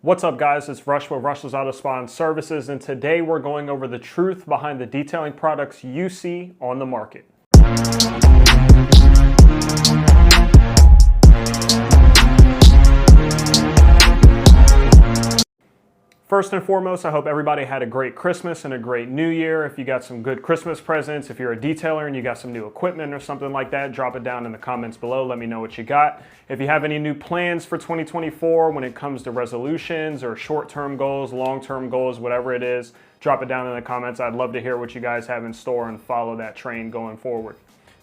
What's up, guys? It's Rush with Rush's Auto Spawn Services, and today we're going over the truth behind the detailing products you see on the market. First and foremost, I hope everybody had a great Christmas and a great New Year. If you got some good Christmas presents, if you're a detailer and you got some new equipment or something like that, drop it down in the comments below. Let me know what you got. If you have any new plans for 2024 when it comes to resolutions or short-term goals, long-term goals, whatever it is, drop it down in the comments. I'd love to hear what you guys have in store and follow that train going forward.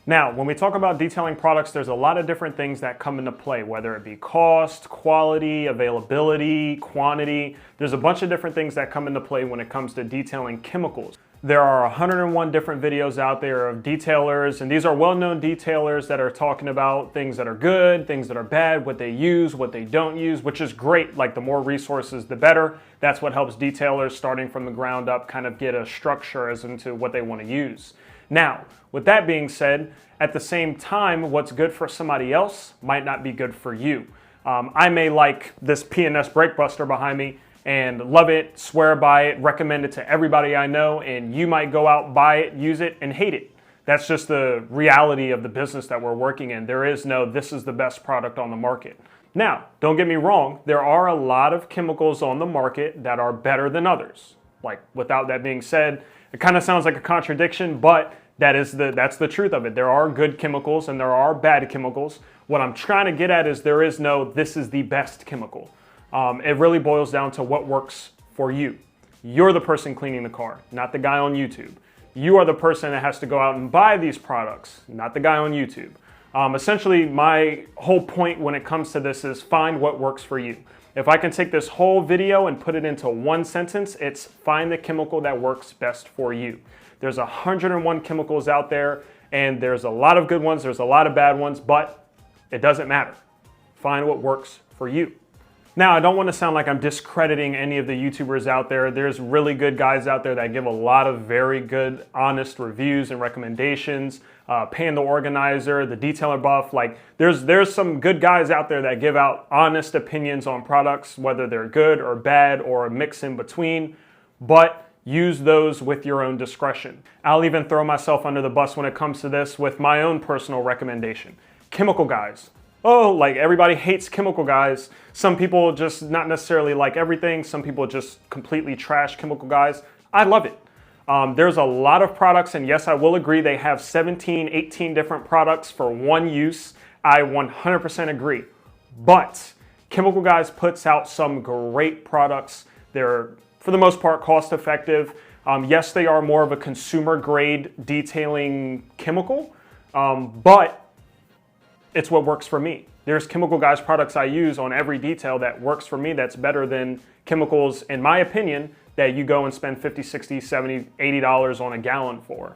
Now, when we talk about detailing products, there's a lot of different things that come into play, whether it be cost, quality, availability, quantity. There's a bunch of different things that come into play when it comes to detailing chemicals. There are 101 different videos out there of detailers, and these are well-known detailers that are talking about things that are good, things that are bad, what they use, what they don't use, which is great. Like, the more resources, the better. That's what helps detailers starting from the ground up kind of get a structure as into what they want to use. Now, with that being said, at the same time, what's good for somebody else might not be good for you. I may like this P&S brake buster behind me and love it, swear by it, recommend it to everybody I know, and you might go out, buy it, use it, and hate it. That's just the reality of the business that we're working in. There is no, this is the best product on the market. Now, don't get me wrong, there are a lot of chemicals on the market that are better than others. Like, without that being said, it kind of sounds like a contradiction, but that's the truth of it. There are good chemicals and there are bad chemicals. What I'm trying to get at is there is no, this is the best chemical. It really boils down to what works for you. You're the person cleaning the car, not the guy on YouTube. You are the person that has to go out and buy these products, not the guy on YouTube. Essentially, my whole point when it comes to this is find what works for you. If I can take this whole video and put it into one sentence, it's find the chemical that works best for you. There's 101 chemicals out there, and there's a lot of good ones, there's a lot of bad ones, but it doesn't matter. Find what works for you. Now, I don't want to sound like I'm discrediting any of the YouTubers out there. There's really good guys out there that give a lot of very good, honest reviews and recommendations. Pan the Organizer, the Detailer Buff, like there's some good guys out there that give out honest opinions on products, whether they're good or bad or a mix in between, but use those with your own discretion. I'll even throw myself under the bus when it comes to this with my own personal recommendation. Chemical Guys. Oh, like everybody hates Chemical Guys. Some people just not necessarily like everything. Some people just completely trash Chemical Guys. I love it. There's a lot of products, and yes, I will agree they have 17, 18 different products for one use. I 100% agree. But Chemical Guys puts out some great products. They're, for the most part, cost effective. Yes, they are more of a consumer grade detailing chemical, but it's what works for me. There's Chemical Guys products I use on every detail that works for me that's better than chemicals, in my opinion, that you go and spend $50, $60, $70, $80 on a gallon for.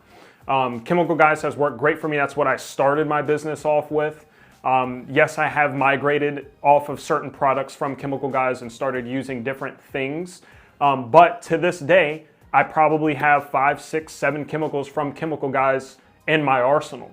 Chemical Guys has worked great for me. That's what I started my business off with. Yes, I have migrated off of certain products from Chemical Guys and started using different things. But to this day, I probably have 5, 6, 7 chemicals from Chemical Guys in my arsenal.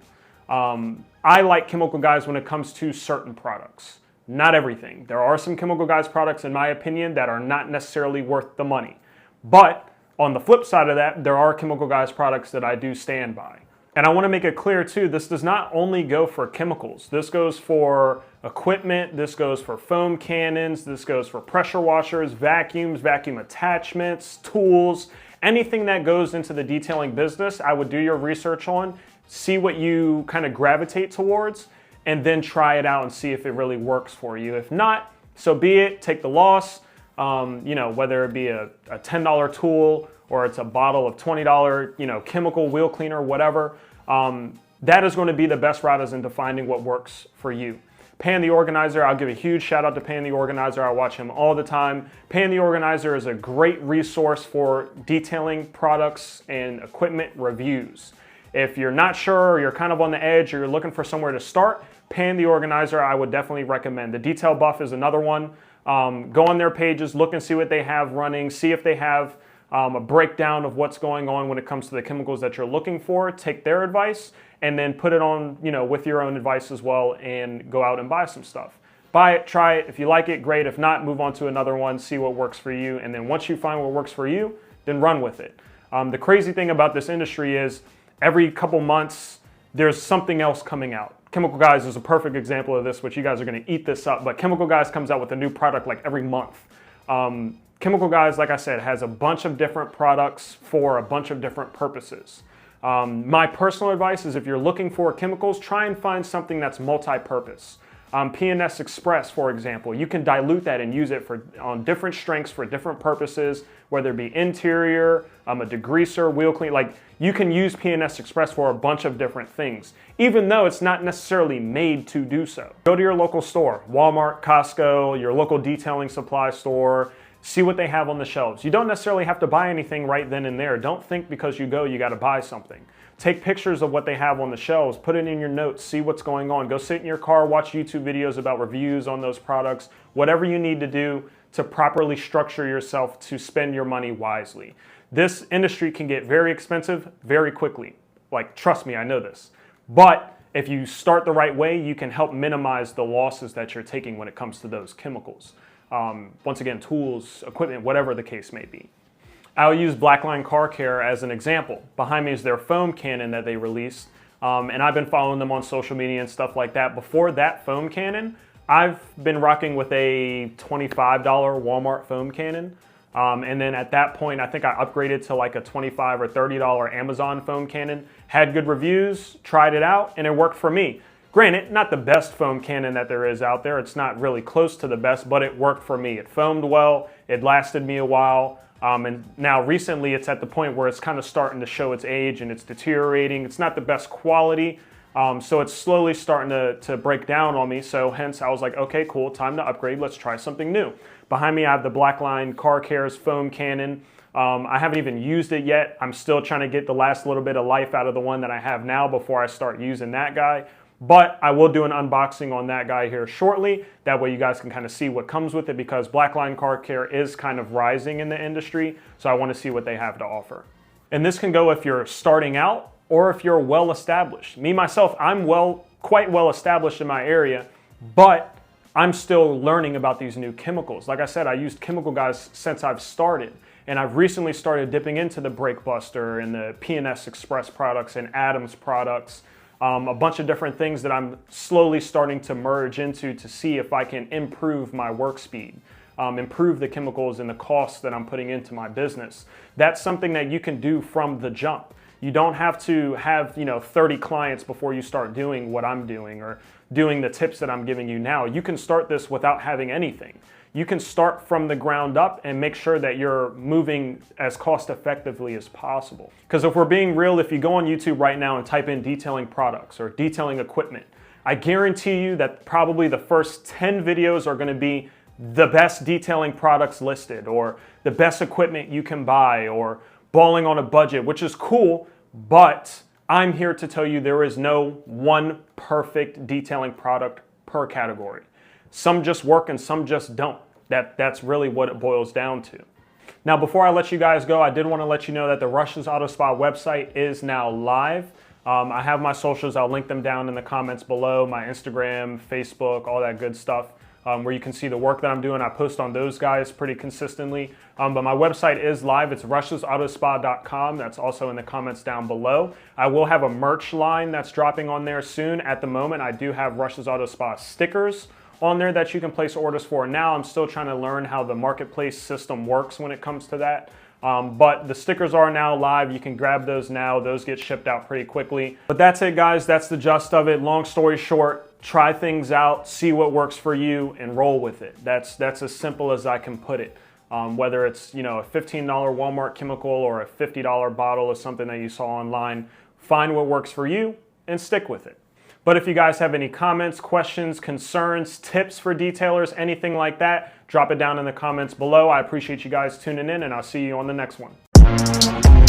I like Chemical Guys when it comes to certain products, not everything. There are some Chemical Guys products, in my opinion, that are not necessarily worth the money. But on the flip side of that, there are Chemical Guys products that I do stand by. And I want to make it clear too, this does not only go for chemicals. This goes for equipment, this goes for foam cannons, this goes for pressure washers, vacuums, vacuum attachments, tools, anything that goes into the detailing business, I would do your research on, see what you kind of gravitate towards, and then try it out and see if it really works for you. If not, so be it, take the loss. Whether it be a $10 tool or it's a bottle of $20, chemical wheel cleaner, whatever, that is going to be the best route as into finding what works for you. Pan the Organizer, I'll give a huge shout out to Pan the Organizer. I watch him all the time. Pan the Organizer is a great resource for detailing products and equipment reviews. If you're not sure, or you're kind of on the edge, or you're looking for somewhere to start, Pan the Organizer I would definitely recommend. The Detail Buff is another one. Go on their pages, look and see what they have running, see if they have a breakdown of what's going on when it comes to the chemicals that you're looking for, take their advice, and then put it on, with your own advice as well and go out and buy some stuff. buy it, try it. If you like it, great. If not, move on to another one, see what works for you. And then once you find what works for you, then run with it. The crazy thing about this industry is every couple months, there's something else coming out. Chemical Guys is a perfect example of this, which you guys are going to eat this up, but Chemical Guys comes out with a new product like every month. Chemical Guys, like I said, has a bunch of different products for a bunch of different purposes. My personal advice is if you're looking for chemicals, try and find something that's multi-purpose. P&S Express, for example, you can dilute that and use it on different strengths for different purposes, whether it be interior, a degreaser, wheel clean. Like, you can use P&S Express for a bunch of different things, even though it's not necessarily made to do so. Go to your local store, Walmart, Costco, your local detailing supply store, see what they have on the shelves. You don't necessarily have to buy anything right then and there. Don't think because you go, you got to buy something. Take pictures of what they have on the shelves, put it in your notes, see what's going on. Go sit in your car, watch YouTube videos about reviews on those products, whatever you need to do to properly structure yourself to spend your money wisely. This industry can get very expensive very quickly. Like, trust me, I know this. But if you start the right way, you can help minimize the losses that you're taking when it comes to those chemicals. Once again, tools, equipment, whatever the case may be. I'll use Blackline Car Care as an example. Behind me is their foam cannon that they released, and I've been following them on social media and stuff like that. Before that foam cannon, I've been rocking with a $25 Walmart foam cannon, and then at that point, I think I upgraded to like a $25 or $30 Amazon foam cannon. Had good reviews, tried it out, and it worked for me. Granted, not the best foam cannon that there is out there. It's not really close to the best, but it worked for me. It foamed well, it lasted me a while. And now recently it's at the point where it's kind of starting to show its age and it's deteriorating. It's not the best quality, so it's slowly starting to break down on me. So hence I was like, okay, cool, time to upgrade. Let's try something new. Behind me I have the Blackline Car Care's foam cannon. I haven't even used it yet. I'm still trying to get the last little bit of life out of the one that I have now before I start using that guy. But I will do an unboxing on that guy here shortly. That way you guys can kind of see what comes with it, because Blackline Car Care is kind of rising in the industry. So I want to see what they have to offer. And this can go if you're starting out or if you're well established. Me, myself, I'm quite well established in my area, but I'm still learning about these new chemicals. Like I said, I used Chemical Guys since I've started. And I've recently started dipping into the Brake Buster and the P&S Express products and Adams products. A bunch of different things that I'm slowly starting to merge into to see if I can improve my work speed, improve the chemicals and the costs that I'm putting into my business. That's something that you can do from the jump. You don't have to have 30 clients before you start doing what I'm doing or doing the tips that I'm giving you now. You can start this without having anything. You can start from the ground up and make sure that you're moving as cost effectively as possible. Because if we're being real, if you go on YouTube right now and type in detailing products or detailing equipment, I guarantee you that probably the first 10 videos are going to be the best detailing products listed, or the best equipment you can buy, or balling on a budget, which is cool, but I'm here to tell you there is no one perfect detailing product per category. Some just work and some just don't. That's really what it boils down to. Now, before I let you guys go, I did want to let you know that the Rush's Auto Spa website is now live. I have my socials. I'll link them down in the comments below, my Instagram, Facebook, all that good stuff, where you can see the work that I'm doing. I post on those guys pretty consistently. But my website is live. It's rushsautospa.com. That's also in the comments down below. I will have a merch line that's dropping on there soon. At the moment, I do have Rush's Auto Spa stickers on there that you can place orders for. Now I'm still trying to learn how the marketplace system works when it comes to that. But the stickers are now live. You can grab those now. Those get shipped out pretty quickly. But that's it, guys. That's the gist of it. Long story short, try things out, see what works for you, and roll with it. That's as simple as I can put it. Whether it's a $15 Walmart chemical or a $50 bottle of something that you saw online, find what works for you and stick with it. But if you guys have any comments, questions, concerns, tips for detailers, anything like that, drop it down in the comments below. I appreciate you guys tuning in, and I'll see you on the next one.